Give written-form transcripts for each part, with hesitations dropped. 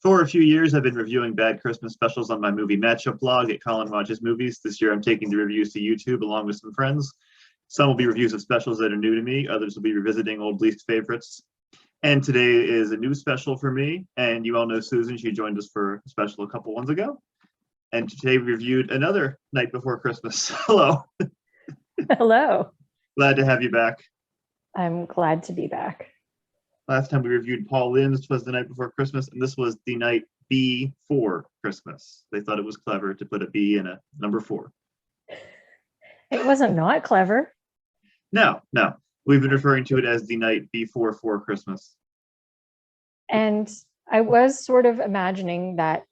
For a few years, I've been reviewing bad Christmas specials on my movie matchup blog at Colin Watches Movies. This year, I'm taking the reviews to YouTube along with some friends. Some will be reviews of specials that are new to me. Others will be revisiting old least favorites. And today is a new special for me. And you all know Susan. She joined us for a special a couple ones ago. And today we reviewed another Night Before Christmas. Hello. Hello. Glad to have you back. I'm glad to be back. Last time we reviewed Paul Lynde's was The Night Before Christmas, and this was The Night Before Christmas. They thought it was clever to put a B in a number 4. It wasn't not clever. No. We've been referring to it as The Night Before Christmas. And I was sort of imagining that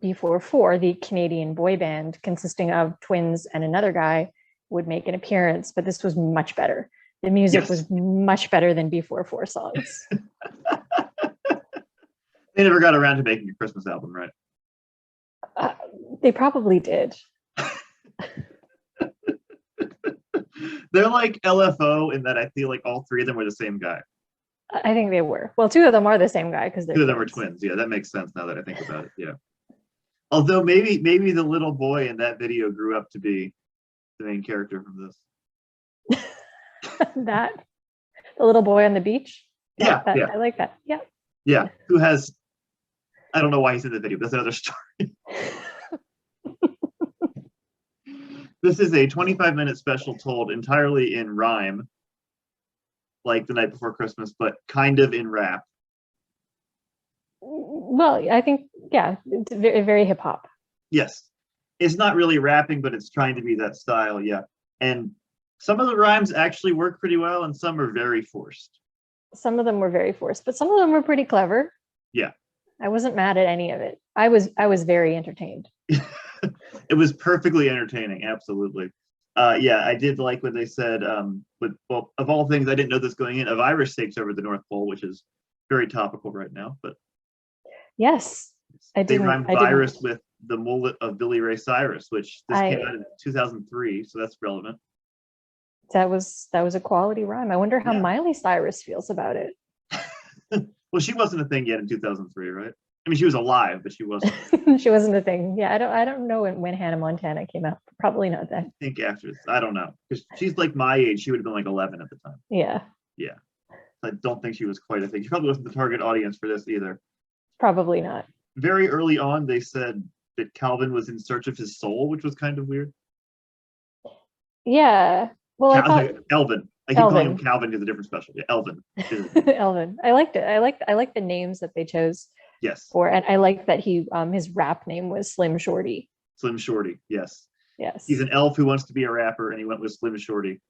B44, the Canadian boy band consisting of twins and another guy, would make an appearance, but this was much better. The music was much better than B44 songs. They never got around to making a Christmas album, right? They probably did. They're like LFO in that I feel like all three of them were the same guy. I think they were. Well, 2 of them are the same guy because 2 of them were twins. Yeah, that makes sense now that I think about it. Yeah. Although maybe the little boy in that video grew up to be the main character from this. That the little boy on the beach. Yeah. I like that. Yeah. Who has? I don't know why he's in the video, but that's another story. This is a 25-minute special told entirely in rhyme, like The Night Before Christmas, but kind of in rap. Well, I think, it's very, very hip hop. Yes. It's not really rapping, but it's trying to be that style, yeah. And some of the rhymes actually work pretty well, and some are very forced. Some of them were very forced, but some of them were pretty clever. Yeah. I wasn't mad at any of it. I was very entertained. It was perfectly entertaining, absolutely. I did like what they said. Well, of all things, I didn't know this going in. A virus takes over the North Pole, which is very topical right now. But yes, they rhymed virus with the mullet of Billy Ray Cyrus, which came out in 2003, so that's relevant. That was a quality rhyme. I wonder how Miley Cyrus feels about it. Well, she wasn't a thing yet in 2003, right? I mean, she was alive, but she wasn't. She wasn't a thing. Yeah, I don't know when Hannah Montana came out. Probably not then. I think after. I don't know, because she's like my age. She would have been like 11 at the time. Yeah. I don't think she was quite a thing. She probably wasn't the target audience for this either. Probably not. Very early on, they said that Calvin was in search of his soul, which was kind of weird. Yeah. Well, I thought Elvin. I keep calling him Calvin because a different special. Yeah, Elvin. Elvin. I liked it. I like the names that they chose. Yes. And I like that his rap name was Slim Shorty. Slim Shorty. Yes. Yes. He's an elf who wants to be a rapper, and he went with Slim Shorty.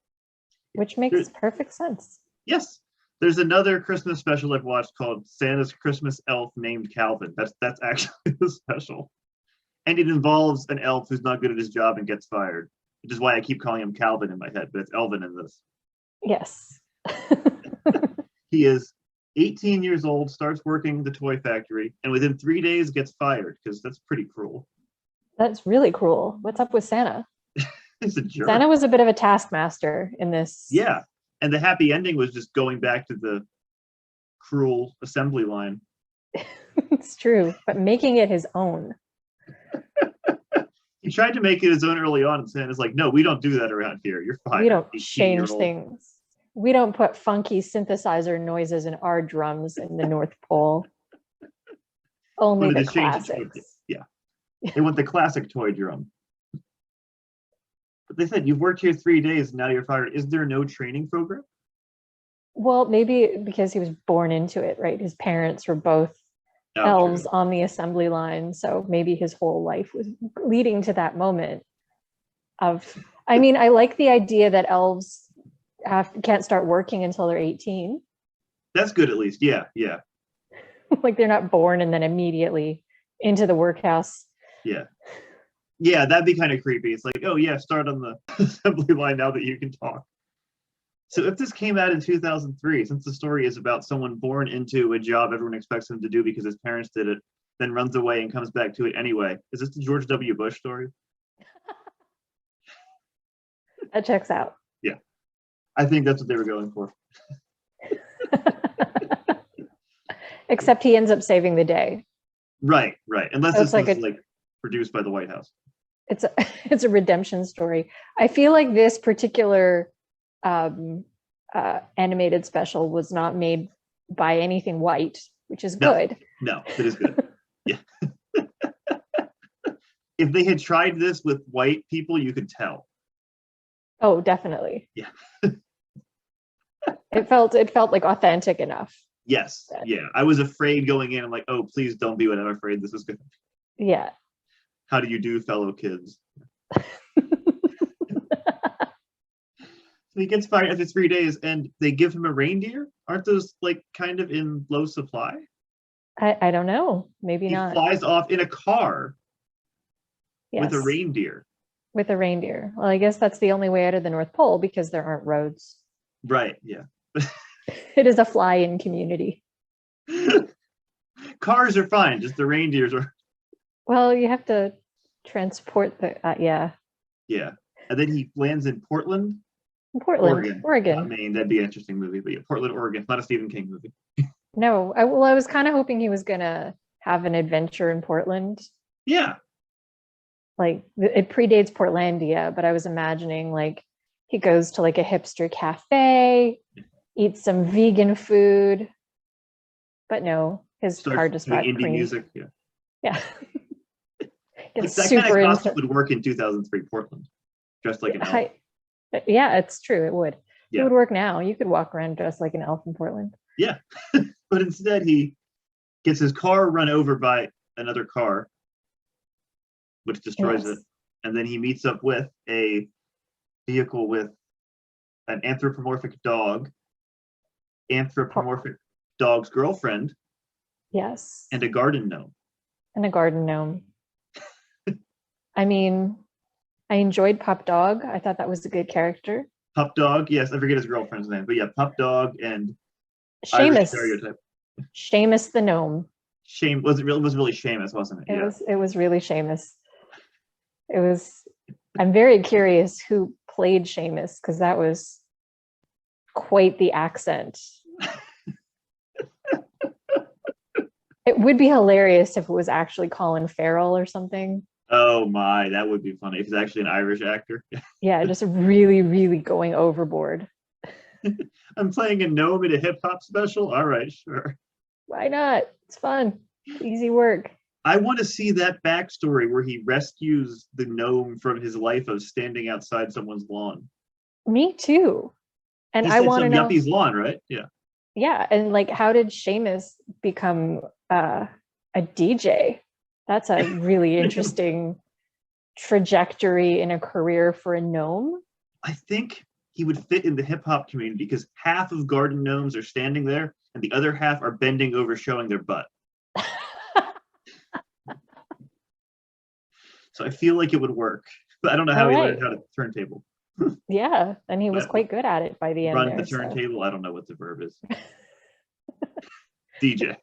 Which makes perfect sense. Yes. There's another Christmas special I've watched called Santa's Christmas Elf Named Calvin. That's actually the special. And it involves an elf who's not good at his job and gets fired, which is why I keep calling him Calvin in my head, but it's Elvin in this. Yes. He is 18 years old, starts working the toy factory, and within 3 days gets fired, because that's pretty cruel. That's really cruel. What's up with Santa? He's a jerk. Santa was a bit of a taskmaster in this. Yeah. And the happy ending was just going back to the cruel assembly line. It's true, but making it his own. He tried to make it his own early on, and Santa's like, no, we don't do that around here. You're fine. We don't change things. We don't put funky synthesizer noises in our drums in the North Pole. Only the classics. Yeah. They want the classic toy drum. But they said, you've worked here 3 days, and now you're fired. Is there no training program? Well, maybe because he was born into it, right? His parents were both elves on the assembly line. So maybe his whole life was leading to that moment I like the idea that elves can't start working until they're 18. That's good, at least. Yeah. Like they're not born and then immediately into the workhouse. Yeah, that'd be kind of creepy. It's like, oh yeah, start on the assembly line now that you can talk. So if this came out in 2003, since the story is about someone born into a job everyone expects him to do because his parents did it, then runs away and comes back to it anyway, is this the George W. Bush story? That checks out. Yeah. I think that's what they were going for. Except he ends up saving the day. Right. Unless So this was like produced by the White House. It's a it's a redemption story. I feel like this particular um, animated special was not made by anything white, which is good. No, it is good. Yeah. If they had tried this with white people, you could tell. Oh, definitely. Yeah. It felt like authentic enough. Yes. Yeah. I was afraid going in. I'm like, oh, please don't be what I'm afraid this is going to be. Yeah. How do you do, fellow kids? So he gets fired after 3 days, and they give him a reindeer. Aren't those like kind of in low supply? I don't know. Maybe He not. flies off in a car with a Yes. reindeer. With a reindeer. Well, I guess that's the only way out of the North Pole because there aren't roads. Right. Yeah. It is a fly-in community. Cars are fine. Just the reindeers are. Well, you have to transport the yeah. Yeah. And then he lands in Portland. Portland, Oregon. I mean, that'd be an interesting movie, but yeah, Portland, Oregon. Not a Stephen King movie. No, I was kind of hoping he was gonna have an adventure in Portland. Yeah. Like it predates Portlandia, but I was imagining like he goes to like a hipster cafe, eats some vegan food. But no, his car just got indie creamed. Music. Yeah. Yeah. Like that kind of costume would work in 2003 Portland, dressed like an elf. Yeah, it's true. It would. Yeah. It would work now. You could walk around dressed like an elf in Portland. Yeah. But instead he gets his car run over by another car, which destroys it. And then he meets up with a vehicle with an anthropomorphic dog, anthropomorphic dog's girlfriend. Yes. And a garden gnome. I mean, I enjoyed Pup Dog. I thought that was a good character. Pup Dog, yes, I forget his girlfriend's name, but yeah, Pup Dog and Seamus. Stereotype. Seamus the gnome. It was really Seamus, wasn't it? It was really Seamus. It was. I'm very curious who played Seamus because that was quite the accent. It would be hilarious if it was actually Colin Farrell or something. Oh my, that would be funny if he's actually an Irish actor. Yeah, just really, really going overboard. I'm playing a gnome in a hip hop special. All right, sure. Why not? It's fun. Easy work. I want to see that backstory where he rescues the gnome from his life of standing outside someone's lawn. Me too. And I want to know yuppie's lawn, right? Yeah. Yeah, and like, how did Seamus become a DJ? That's a really interesting trajectory in a career for a gnome. I think he would fit in the hip hop community because half of garden gnomes are standing there and the other half are bending over showing their butt. So I feel like it would work, but I don't know how he learned how to turntable. Yeah, and he was quite good at it by the end. Run the turntable. I don't know what the verb is. DJ.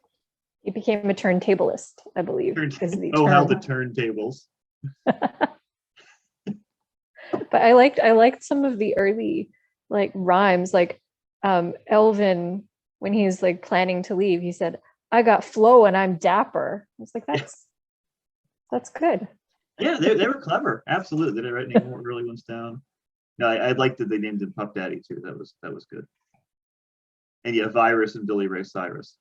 He became a turntablist, I believe. How the turntables. But I liked some of the early like rhymes, like Elvin, when he's like planning to leave, he said, "I got flow and I'm dapper." I was like, that's good. Yeah, they were clever. Absolutely. They didn't write any more early ones down. No, I liked that they named him Pup Daddy too. That was good. And yeah, Virus and Billy Ray Cyrus.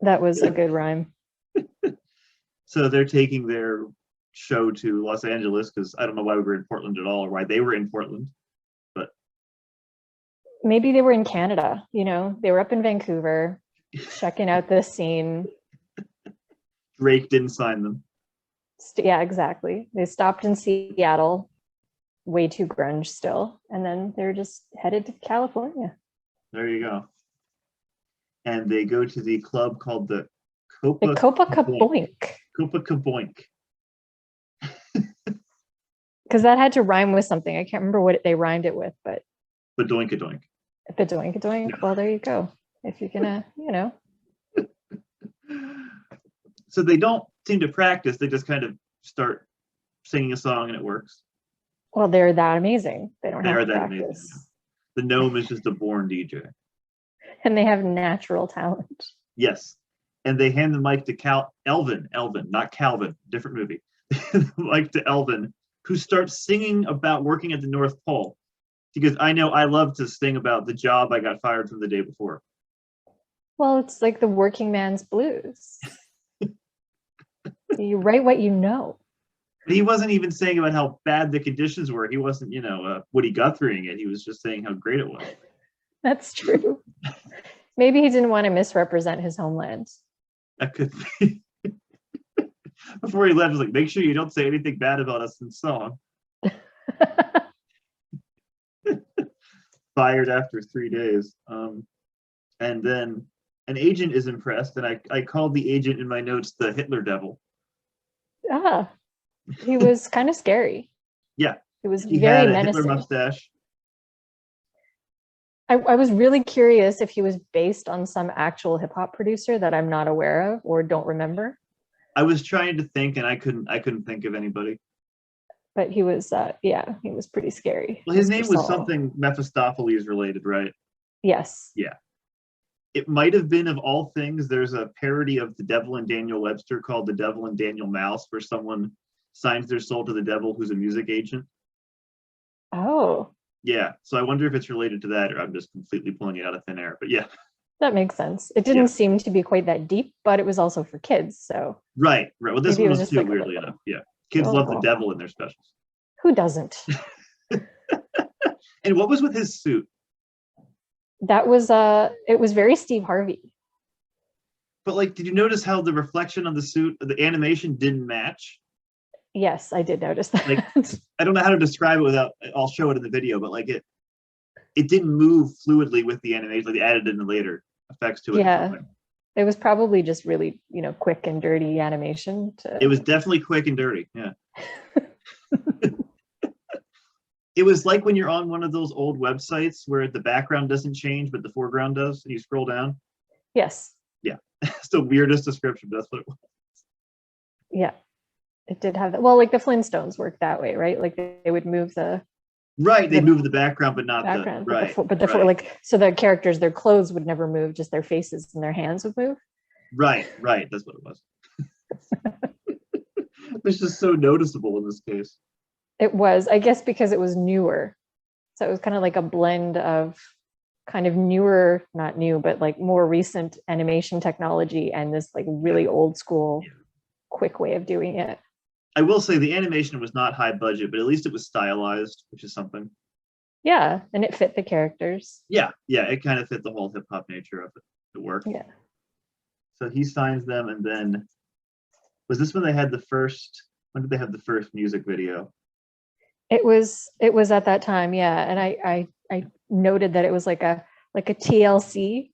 That was a good rhyme. So they're taking their show to Los Angeles because I don't know why we were in Portland at all or why they were in Portland, but maybe they were in Canada. You know, they were up in Vancouver checking out this scene. Drake didn't sign them. Yeah, exactly. They stopped in Seattle, way too grunge still, and then they're just headed to California. There you go. And they go to the club called the Copacabana. Copacabana. Because that had to rhyme with something. I can't remember what they rhymed it with, but Badoinkadoink. Badoinkadoink. No. Well, there you go. If you're gonna, you know. So they don't seem to practice. They just kind of start singing a song and it works. Well, they're that amazing. They don't have to practice. Amazing. The gnome is just a born DJ. And they have natural talent. Yes. and they hand the mic to Elvin, not Calvin, different movie. Mic to Elvin, who starts singing about working at the North Pole. Because I know I love to sing about the job I got fired from the day before. Well, it's like the working man's blues. You write what you know. But he wasn't even saying about how bad the conditions were. He wasn't, Woody Guthrieing it. He was just saying how great it was. That's true. Maybe he didn't want to misrepresent his homeland. That could be. Before he left, he was like, make sure you don't say anything bad about us in song. Fired after 3 days. And then an agent is impressed, and I called the agent in my notes the Hitler Devil. Ah, he was kind of scary. Yeah. He was He very had a menacing. Hitler mustache. I was really curious if he was based on some actual hip hop producer that I'm not aware of or don't remember. I was trying to think, and I couldn't think of anybody. But he was, he was pretty scary. Well, his name was something Mephistopheles related, right? Yes. Yeah. It might have been, of all things, there's a parody of The Devil and Daniel Webster called The Devil and Daniel Mouse, where someone signs their soul to the devil who's a music agent. Oh. Yeah. So I wonder if it's related to that, or I'm just completely pulling it out of thin air. But yeah. That makes sense. It didn't seem to be quite that deep, but it was also for kids. So Right. Well, this one was too, like, weirdly enough. Yeah. Kids love the devil in their specials. Who doesn't? And what was with his suit? That was it was very Steve Harvey. But like, did you notice how the reflection on the suit, the animation didn't match? Yes, I did notice that. Like, I don't know how to describe it without, I'll show it in the video, but like it didn't move fluidly with the animation, like they added in the later effects to it. Yeah. It was probably just really, quick and dirty animation. It was definitely quick and dirty. Yeah. It was like when you're on one of those old websites where the background doesn't change, but the foreground does, and you scroll down. Yes. Yeah. It's the weirdest description, but that's what it was. Yeah. It did have that. Well, like the Flintstones worked that way, right? Like they would move the right. They move the background, but not background, the right. Like so the characters, their clothes would never move, just their faces and their hands would move. Right. That's what it was. It's just so noticeable in this case. It was, I guess, because it was newer. So it was kind of like a blend of kind of newer, not new, but like more recent animation technology and this like really old school, quick way of doing it. I will say the animation was not high budget, but at least it was stylized, which is something. Yeah, and it fit the characters. Yeah, it kind of fit the whole hip hop nature of it. It worked. Yeah. So he signs them, and then was this when they had the first? When did they have the first music video? It was at that time, yeah. And I noted that it was like a TLC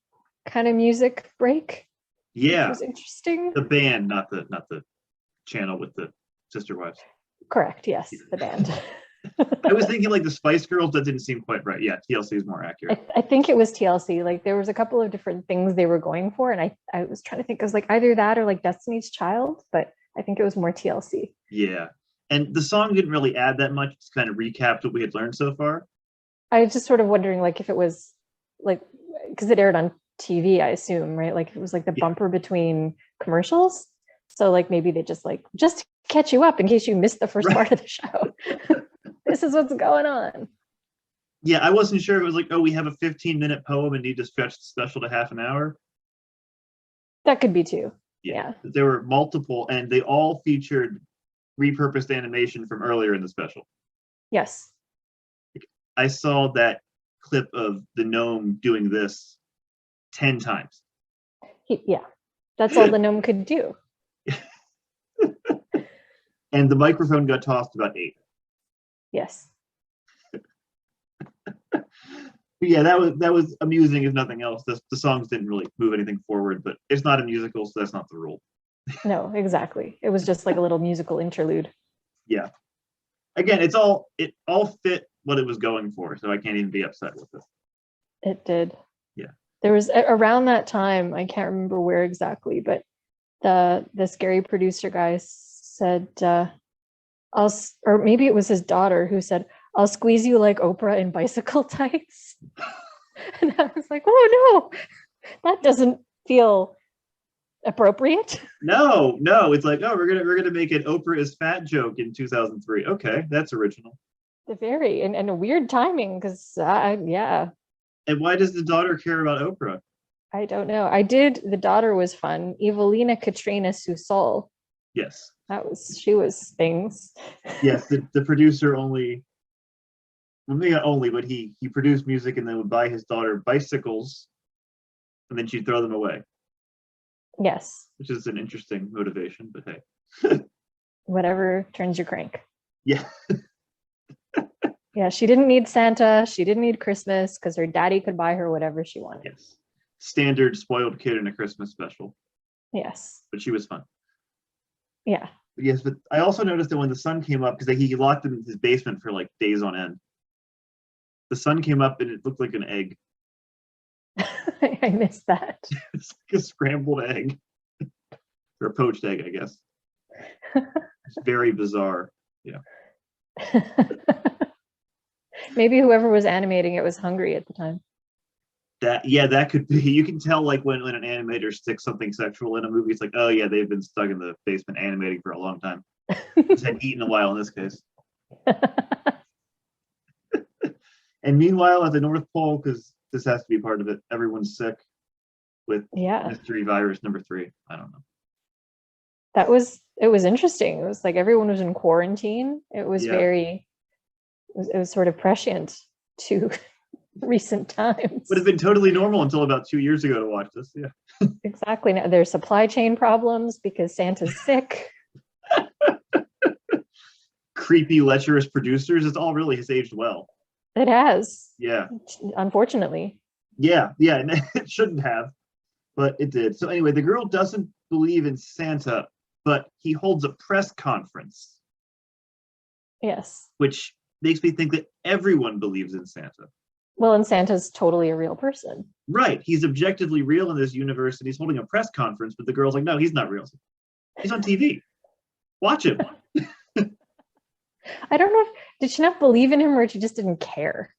kind of music break. Yeah, which was interesting. The band, not the channel with the sister wives. Correct. Yes, the band. I was thinking like the Spice Girls. That didn't seem quite right. Yeah, TLC is more accurate. I think it was TLC. Like there was a couple of different things they were going for, and I was trying to think. I was like either that or like Destiny's Child, but I think it was more TLC. Yeah. And the song didn't really add that much. It's kind of recapped what we had learned so far. I was just sort of wondering, like, if it was like, because it aired on TV, I assume, right? Like, if it was like the bumper between commercials. So, like, maybe they just to catch you up in case you missed the first part of the show. This is what's going on. Yeah, I wasn't sure. It was like, oh, we have a 15-minute poem and need to stretch the special to half an hour. That could be too. Yeah. There were multiple, and they all featured repurposed animation from earlier in the special. Yes. I saw that clip of the gnome doing this 10 times. That's all the gnome could do. And the microphone got tossed about 8. Yes. Yeah, that was amusing if nothing else. The songs didn't really move anything forward, but it's not a musical, so that's not the rule. No, exactly. It was just like a little musical interlude. Yeah. Again, it all fit what it was going for, so I can't even be upset with it. It did. Yeah. There was around that time, I can't remember where exactly, but the scary producer guy said, or maybe it was his daughter who said, "I'll squeeze you like Oprah in bicycle tights." And I was like, oh no, that doesn't feel appropriate. No, it's like, oh, we're gonna make an Oprah is fat joke in 2003. Okay, that's original. Very and a weird timing because yeah. And why does the daughter care about Oprah? I don't know. The daughter was fun. Evelina Katrina Susol. Yes. She was things. Yes, the producer only, well, maybe not only, but he produced music and then would buy his daughter bicycles and then she'd throw them away. Yes. Which is an interesting motivation, but hey. Whatever turns your crank. Yeah. Yeah, she didn't need Santa. She didn't need Christmas because her daddy could buy her whatever she wanted. Yes. Standard spoiled kid in a Christmas special. Yes. But she was fun. Yeah. But yes, but I also noticed that when the sun came up, because he locked him in his basement for like days on end, the sun came up and it looked like an egg. I missed that. It's like a scrambled egg. Or a poached egg, I guess. It's very bizarre. Yeah. Maybe whoever was animating it was hungry at the time. That could be. You can tell like when an animator sticks something sexual in a movie, it's like, oh yeah, they've been stuck in the basement animating for a long time. Just had eaten a while in this case. And meanwhile, at the North Pole, because this has to be part of it, everyone's sick with mystery virus number 3. I don't know. It was interesting. It was like everyone was in quarantine. It was it was sort of prescient to recent times. Would have been totally normal until about 2 years ago to watch this. Yeah. Exactly. Now there's supply chain problems because Santa's sick. Creepy, lecherous producers. It's all really has aged well. It has. Yeah. Unfortunately. Yeah. And it shouldn't have, but it did. So anyway, the girl doesn't believe in Santa, but he holds a press conference. Yes. Which makes me think that everyone believes in Santa. Well, and Santa's totally a real person. Right. He's objectively real in this universe, and he's holding a press conference, but the girl's like, no, he's not real. He's on TV. Watch him. I don't know did she not believe in him or she just didn't care?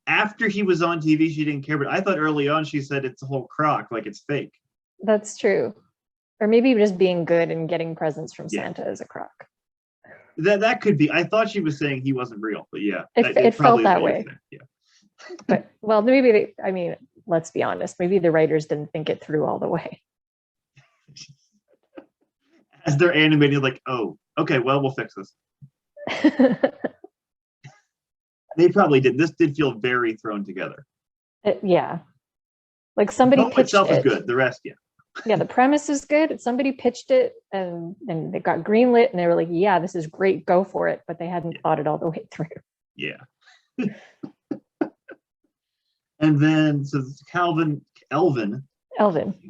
After he was on TV, she didn't care, but I thought early on she said it's a whole crock, like it's fake. That's true. Or maybe just being good and getting presents from Santa is a crock. That could be. I thought she was saying he wasn't real, but yeah. It felt that way. Yeah. But, well, maybe let's be honest, maybe the writers didn't think it through all the way. As they're animating, like, oh, okay, well, we'll fix this. They probably did. This did feel very thrown together. Yeah. Like somebody pitched itself it. Is good. The rest, yeah. Yeah, the premise is good. Somebody pitched it and it got greenlit and they were like, yeah, this is great, go for it. But they hadn't thought it all the way through. Yeah. And then, so Elvin, the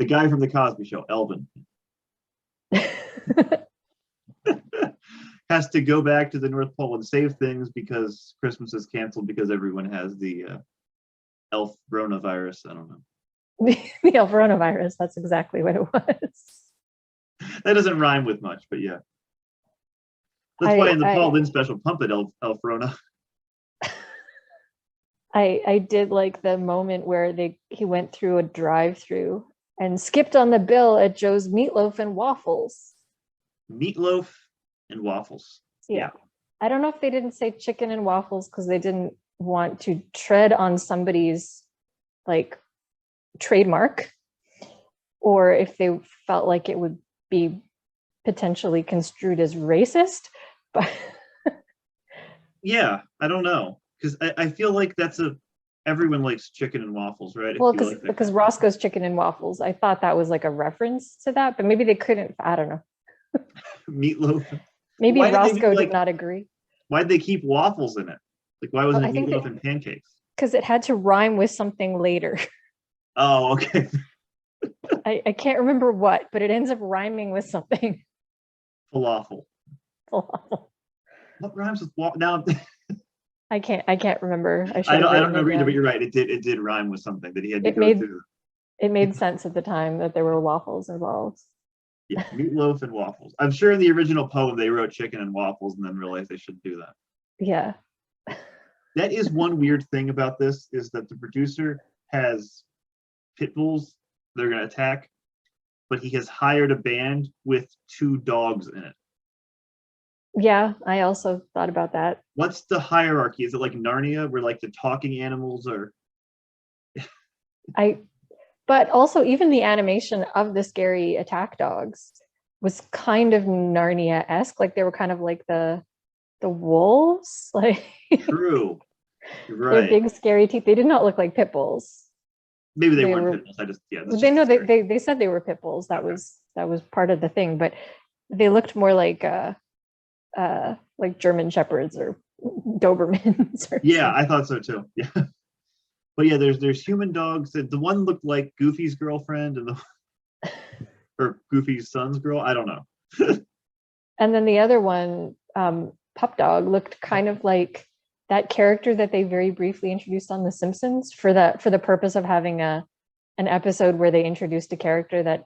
guy from the Cosby Show, Elvin, has to go back to the North Pole and save things because Christmas is canceled because everyone has the elf coronavirus. I don't know. The elf coronavirus. That's exactly what it was. That doesn't rhyme with much, but yeah. That's why in the Paul Lynde special, Pump It, Elf Rona. I did like the moment where he went through a drive-through and skipped on the bill at Joe's Meatloaf and Waffles. Meatloaf and waffles. Yeah. I don't know if they didn't say chicken and waffles because they didn't want to tread on somebody's like trademark, or if they felt like it would be potentially construed as racist. But yeah, I don't know. Because I feel like everyone likes chicken and waffles, right? Well, because Roscoe's Chicken and Waffles, I thought that was like a reference to that, but maybe they couldn't, I don't know. Meatloaf. Maybe Roscoe did not agree. Why'd they keep waffles in it? Like, why wasn't it meatloaf and pancakes? Because it had to rhyme with something later. Oh, okay. I can't remember what, but it ends up rhyming with something. Falafel. What rhymes with waffle? Now I can't remember. I don't know either, but you're right. It did rhyme with something that he had to go through. It made sense at the time that there were waffles involved. Yeah, meatloaf and waffles. I'm sure in the original poem they wrote chicken and waffles and then realized they shouldn't do that. Yeah. That is one weird thing about this, is that the producer has pit bulls they're going to attack, but he has hired a band with 2 dogs in it. Yeah, I also thought about that. What's the hierarchy? Is it like Narnia, where like the talking animals are? But also even the animation of the scary attack dogs was kind of Narnia-esque. Like they were kind of like the wolves. Like True. You're their right. big scary teeth. They did not look like pit bulls. Maybe they weren't pit bulls. They know they said they were pit bulls. That was part of the thing, but they looked more like German shepherds or Dobermans. Yeah, I thought so too. Yeah. But yeah, there's human dogs. The one looked like Goofy's girlfriend and or Goofy's son's girl. I don't know. And then the other one, Pup Dog, looked kind of like that character that they very briefly introduced on The Simpsons for the purpose of having an episode where they introduced a character that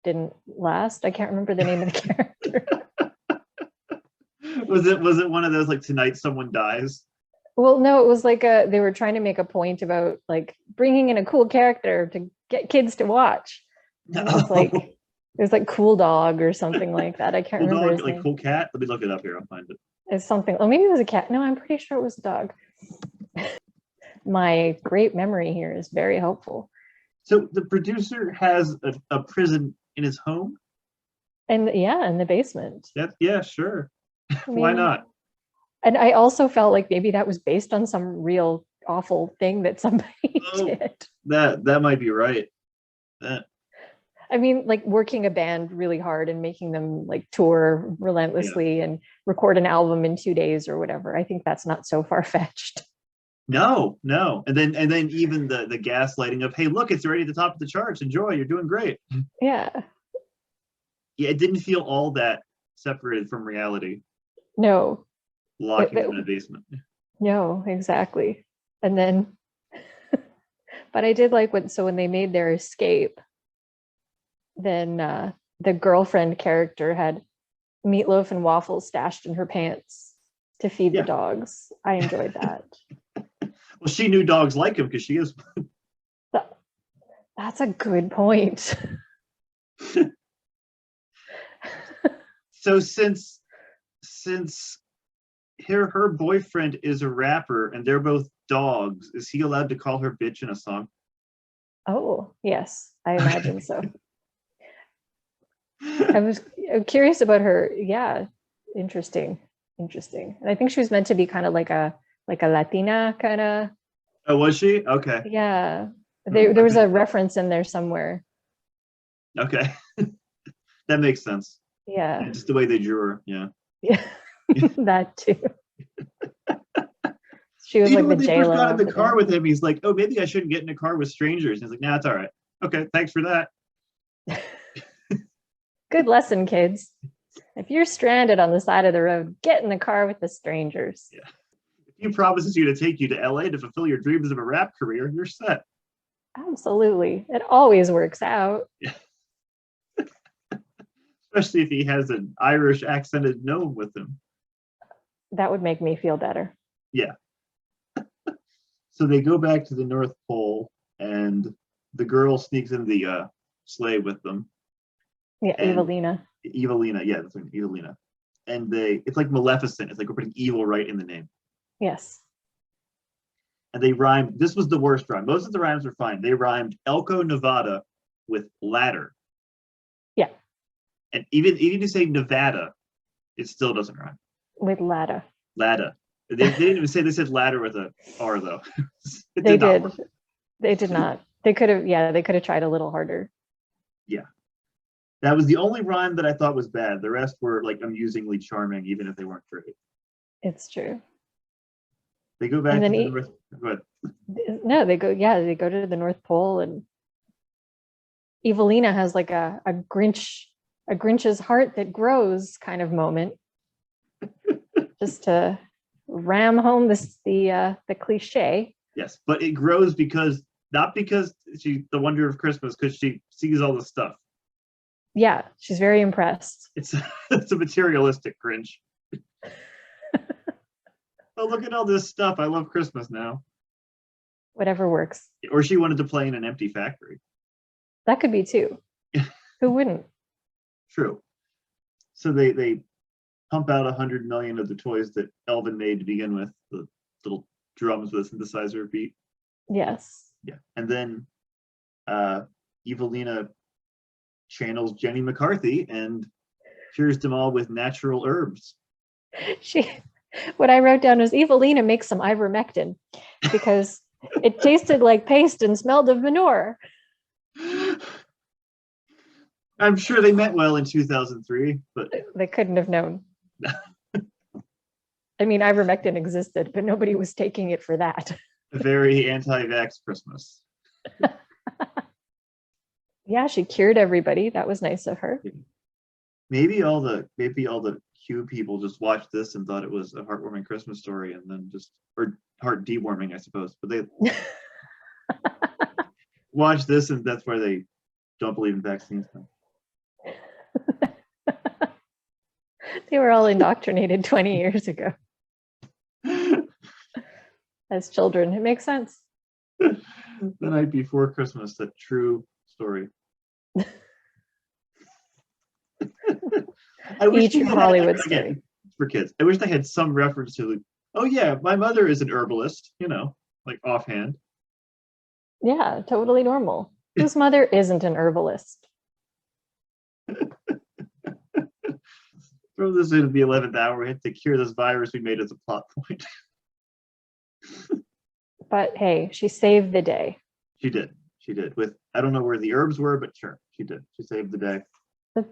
didn't last. I can't remember the name of the character. Was it one of those like Tonight Someone Dies? Well, no, it was like they were trying to make a point about like bringing in a cool character to get kids to watch. And it was like Cool Dog or something like that. I can't Cool remember Dog, his like name. Cool Cat. Let me look it up here. I'll find it. It's something. Oh, maybe it was a cat. No, I'm pretty sure it was a dog. My great memory here is very helpful. So the producer has a prison in his home? And yeah, in the basement. Yeah, sure. I mean, why not? And I also felt like maybe that was based on some real awful thing that somebody did. That might be right. I mean, like working a band really hard and making them like tour relentlessly and record an album in 2 days or whatever. I think that's not so far-fetched. No. And then even the gaslighting of, hey, look, it's already at the top of the charts. Enjoy, you're doing great. Yeah. Yeah, it didn't feel all that separated from reality. No. Locking them in a basement. No, exactly. And then, but I did like when they made their escape, then the girlfriend character had meatloaf and waffles stashed in her pants to feed the dogs. I enjoyed that. Well, she knew dogs like him because she is. That's a good point. So since her boyfriend is a rapper and they're both dogs, is he allowed to call her bitch in a song? Oh, yes, I imagine so. I'm curious about her. Yeah, interesting. And I think she was meant to be kind of like a Latina kind of. Oh, was she? Okay. Yeah, there was a reference in there somewhere. Okay, that makes sense. Yeah, just the way they drew her. Yeah. That too. She was even like when the they first got in the J-Lo car with him, he's like, "Oh, maybe I shouldn't get in a car with strangers." And he's like, "Nah, it's all right. Okay, thanks for that." Good lesson, kids. If you're stranded on the side of the road, get in the car with the strangers. Yeah. If he promises you to take you to LA to fulfill your dreams of a rap career, you're set. Absolutely. It always works out. Yeah. Especially if he has an Irish accented gnome with him. That would make me feel better. Yeah. So they go back to the North Pole and the girl sneaks in the sleigh with them. Yeah, Evelina. Yeah, that's right, Evelina. And it's like Maleficent. It's like we're putting evil right in the name. Yes. And they rhymed, this was the worst rhyme. Most of the rhymes were fine. They rhymed Elko, Nevada with ladder. Yeah. And even to say Nevada, it still doesn't rhyme. With ladder. Ladder. They didn't even say, they said ladder with a R though. They did. They did not. They could have tried a little harder. Yeah. That was the only rhyme that I thought was bad. The rest were like amusingly charming, even if they weren't great. It's true. They go back to the North. Go ahead. No, they go to the North Pole, and Evelina has like a Grinch's heart that grows kind of moment. Just to ram home the cliche. Yes, but it grows not because she's the wonder of Christmas, because she sees all the stuff. Yeah, she's very impressed. It's a materialistic Grinch. Oh, look at all this stuff. I love Christmas now. Whatever works. Or she wanted to play in an empty factory. That could be too. Who wouldn't? True. So they pump out 100 million of the toys that Elvin made to begin with, the little drums with a synthesizer beat. Yes. Yeah. And then Evelina channels Jenny McCarthy and cures them all with natural herbs. What I wrote down was Evelina makes some ivermectin because it tasted like paste and smelled of manure. I'm sure they meant well in 2003, but they couldn't have known. I mean, ivermectin existed, but nobody was taking it for that. A very anti-vax Christmas. Yeah, she cured everybody. That was nice of her. Maybe all the Q people just watched this and thought it was a heartwarming Christmas story, and then or heart dewarming, I suppose. But they watch this, and that's why they don't believe in vaccines now. They were all indoctrinated 20 years ago. As children, it makes sense. The night before Christmas, that true story. I wish Each Hollywood story. Again, for kids. I wish they had some reference to, like, oh yeah, my mother is an herbalist, like offhand. Yeah, totally normal. Whose mother isn't an herbalist? Throw this in at the 11th hour. We have to cure this virus we made as a plot point. But hey, she saved the day. She did. With, I don't know where the herbs were, but sure, she did. She saved the day.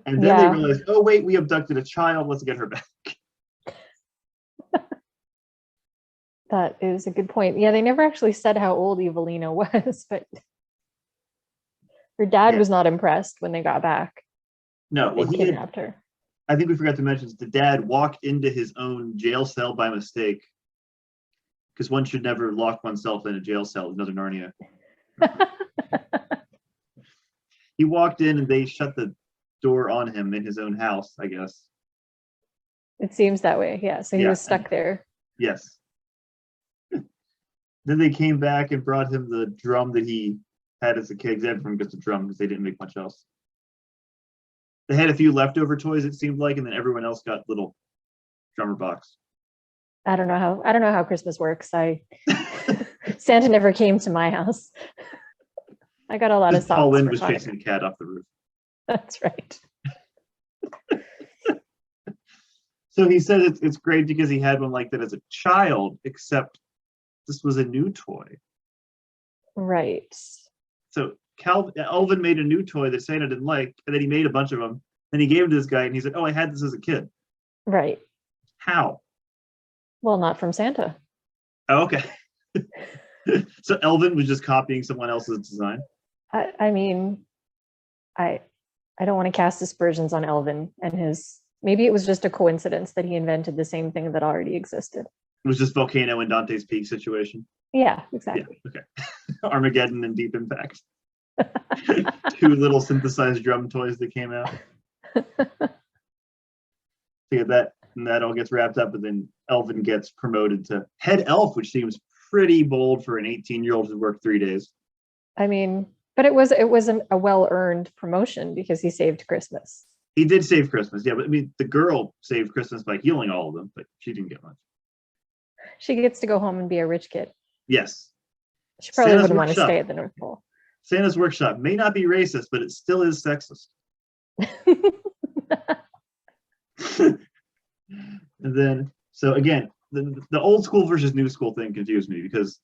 And then they realized, oh wait, we abducted a child. Let's get her back. That is a good point. Yeah, they never actually said how old Evelina was, but her dad was not impressed when they got back. No, well, he kidnapped her. I think we forgot to mention the dad walked into his own jail cell by mistake, because one should never lock oneself in a jail cell. Another Narnia. He walked in and they shut the door on him in his own house, I guess. It seems that way, yeah. So he was stuck there. Yes. Then they came back and brought him the drum that he had as a kid. Everyone gets a drum because they didn't make much else. They had a few leftover toys, it seemed like, and then everyone else got little drummer box. I don't know how Christmas works. Santa never came to my house. I got a lot of socks. Paul Lynde was chasing a cat off the roof. That's right. So he said it's great because he had one like that as a child, except this was a new toy. Right. So Elvin made a new toy that Santa didn't like, and then he made a bunch of them. Then he gave them to this guy, and he said, oh, I had this as a kid. Right. How? Well, not from Santa. Oh, okay. So Elvin was just copying someone else's design? I mean, I don't want to cast aspersions on Elvin and his... Maybe it was just a coincidence that he invented the same thing that already existed. It was just Volcano and Dante's Peak situation? Yeah, exactly. Yeah, okay. Armageddon and Deep Impact. Two little synthesized drum toys that came out. So that all gets wrapped up, and then Elvin gets promoted to head elf, which seems pretty bold for an 18-year-old who worked 3 days. I mean, but it was a well-earned promotion because he saved Christmas. He did save Christmas, yeah, but I mean, the girl saved Christmas by healing all of them, but she didn't get much. She gets to go home and be a rich kid. Yes. She probably wouldn't want to stay at the North Pole. Santa's workshop may not be racist, but it still is sexist. And then, so again, the old school versus new school thing confused me because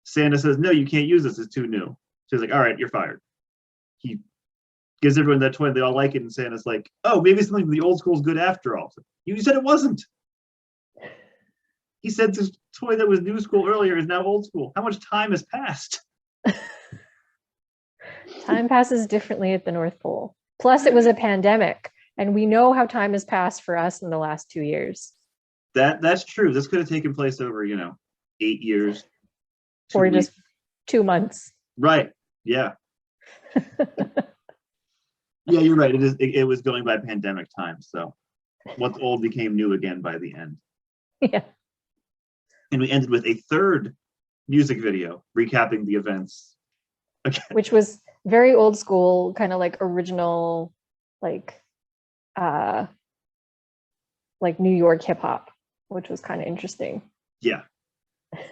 Santa says, no, you can't use this, it's too new. So he's like, all right, you're fired. He gives everyone that toy, they all like it, and Santa's like, oh, maybe something from the old school is good after all. So, you said it wasn't. He said this toy that was new school earlier is now old school. How much time has passed? Time passes differently at the North Pole. Plus, it was a pandemic, and we know how time has passed for us in the last 2 years. That's true. This could have taken place over, 8 years. Or just 2 months. Right. Yeah. Yeah, you're right. It was going by pandemic time. So what's old became new again by the end. Yeah. And we ended with a third music video recapping the events. Okay. Which was very old school, kind of like original, like like New York hip hop, which was kind of interesting. Yeah.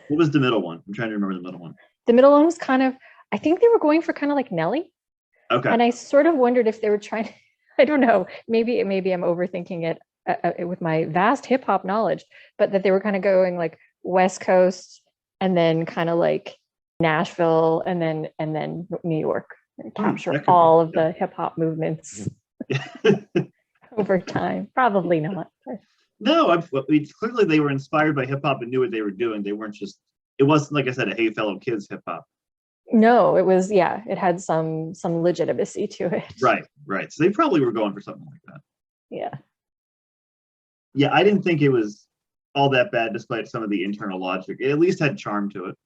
What was the middle one? I'm trying to remember the middle one. The middle one was kind of, I think they were going for kind of like Nelly. Okay. And I sort of wondered if they were trying, I don't know, maybe I'm overthinking it with my vast hip hop knowledge, but that they were kind of going like West Coast and then kind of like Nashville and then New York, and capture all of the hip hop movements over time. Probably not. No, clearly they were inspired by hip hop and knew what they were doing. They weren't just, it wasn't, like I said, a Hey Fellow Kids hip hop. No, it was, yeah, it had some legitimacy to it. Right. So they probably were going for something like that. Yeah. Yeah, I didn't think it was all that bad despite some of the internal logic. It at least had charm to it.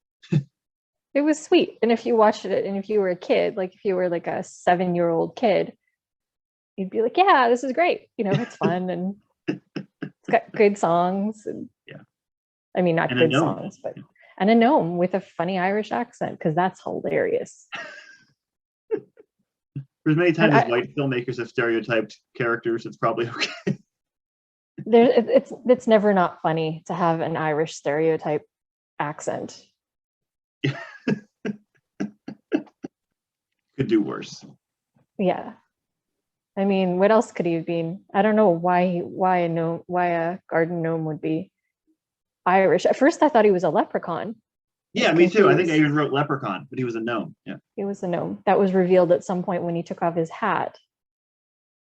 It was sweet. And if you watched it and if you were a kid, like if you were like a 7-year-old kid, you'd be like, yeah, this is great. You know, it's fun and it's got good songs. And yeah. I mean, not good songs, but and a gnome with a funny Irish accent, because that's hilarious. For as many times as white filmmakers have stereotyped characters, it's probably okay. It's never not funny to have an Irish stereotype accent. Could do worse. Yeah. I mean, what else could he have been? I don't know why a garden gnome would be Irish. At first I thought he was a leprechaun. Yeah, me too. I think I even wrote leprechaun, but he was a gnome. Yeah. He was a gnome. That was revealed at some point when he took off his hat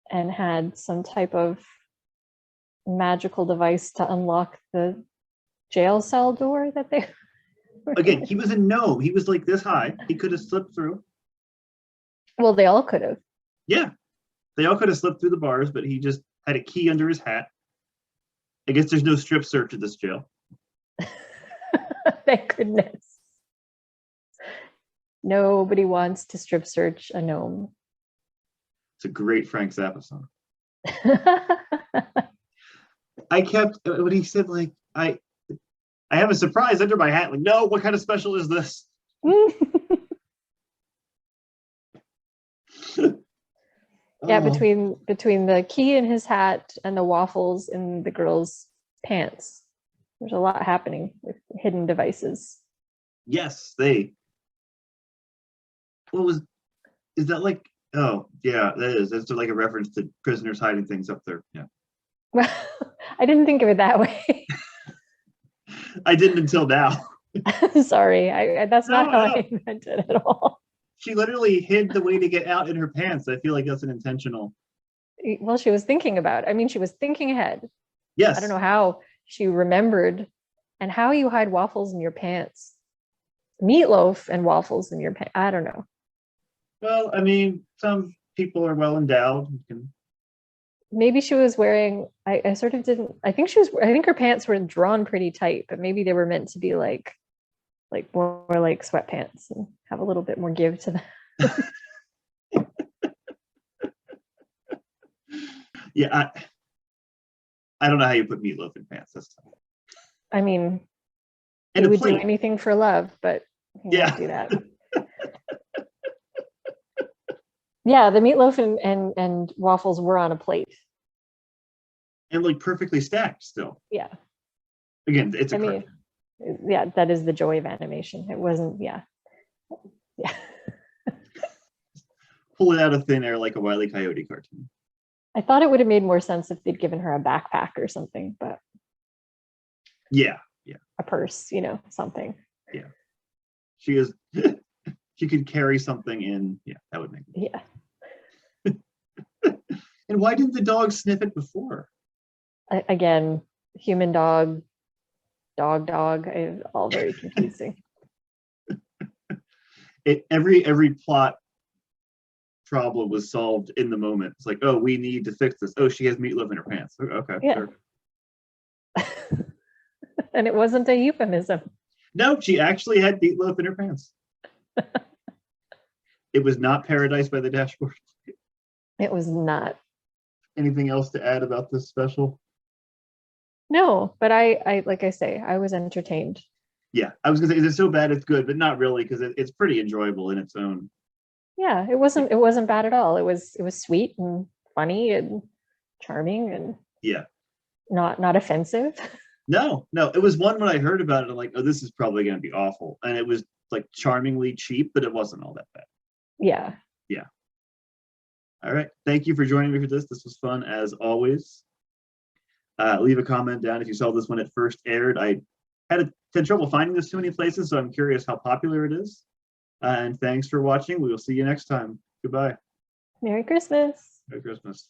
and had some type of magical device to unlock the jail cell door that they Again, he was a gnome. He was like this high. He could have slipped through. Well, they all could have. Yeah. They all could have slipped through the bars, but he just had a key under his hat. I guess there's no strip search at this jail. Thank goodness. Nobody wants to strip search a gnome. It's a great Frank Zappa song. I kept, when he said, like, I have a surprise under my hat. Like, no, what kind of special is this? Yeah, between the key in his hat and the waffles in the girl's pants, there's a lot happening with hidden devices. Yes, is that like, oh yeah, that is. That's like a reference to prisoners hiding things up there. Yeah. Well, I didn't think of it that way. I didn't until now. Sorry, that's not how I meant it at all. She literally hid the way to get out in her pants. I feel like that's an intentional. Well, she was thinking about it. I mean, she was thinking ahead. Yes. I don't know how she remembered, and how you hide waffles in your pants. Meatloaf and waffles in your pants. I don't know. Well, I mean, some people are well endowed. Maybe she was wearing, I sort of didn't, I think her pants were drawn pretty tight, but maybe they were meant to be like more like sweatpants and have a little bit more give to them. Yeah, I don't know how you put meatloaf in pants. That's tough. I mean, he would do anything for love, but he won't do that. Yeah, the meatloaf and waffles were on a plate. And like perfectly stacked still. Yeah. Again, it's a cartoon. Yeah, that is the joy of animation. It wasn't, yeah. Pull it out of thin air like a Wile E. Coyote cartoon. I thought it would have made more sense if they'd given her a backpack or something, but yeah. A purse, something. Yeah. She could carry something in. Yeah, that would make sense. Yeah. And why didn't the dog sniff it before? Again, human dog, dog, all very confusing. Every plot problem was solved in the moment. It's like, oh, we need to fix this. Oh, she has meatloaf in her pants. Okay, yeah. Sure. And it wasn't a euphemism. No, she actually had meatloaf in her pants. It was not Paradise by the Dashboard. It was not. Anything else to add about this special? No, but I like I say, I was entertained. Yeah, I was gonna say, is it so bad it's good, but not really, because it's pretty enjoyable in its own Yeah, it wasn't bad at all. It was sweet and funny and charming and Yeah. not offensive. No, it was one when I heard about it, I'm like, oh, this is probably going to be awful. And it was like charmingly cheap, but it wasn't all that bad. Yeah. Yeah. All right. Thank you for joining me for this. This was fun as always. Leave a comment down if you saw this when it first aired. I had trouble finding this too many places, so I'm curious how popular it is. And thanks for watching. We will see you next time. Goodbye. Merry Christmas. Merry Christmas.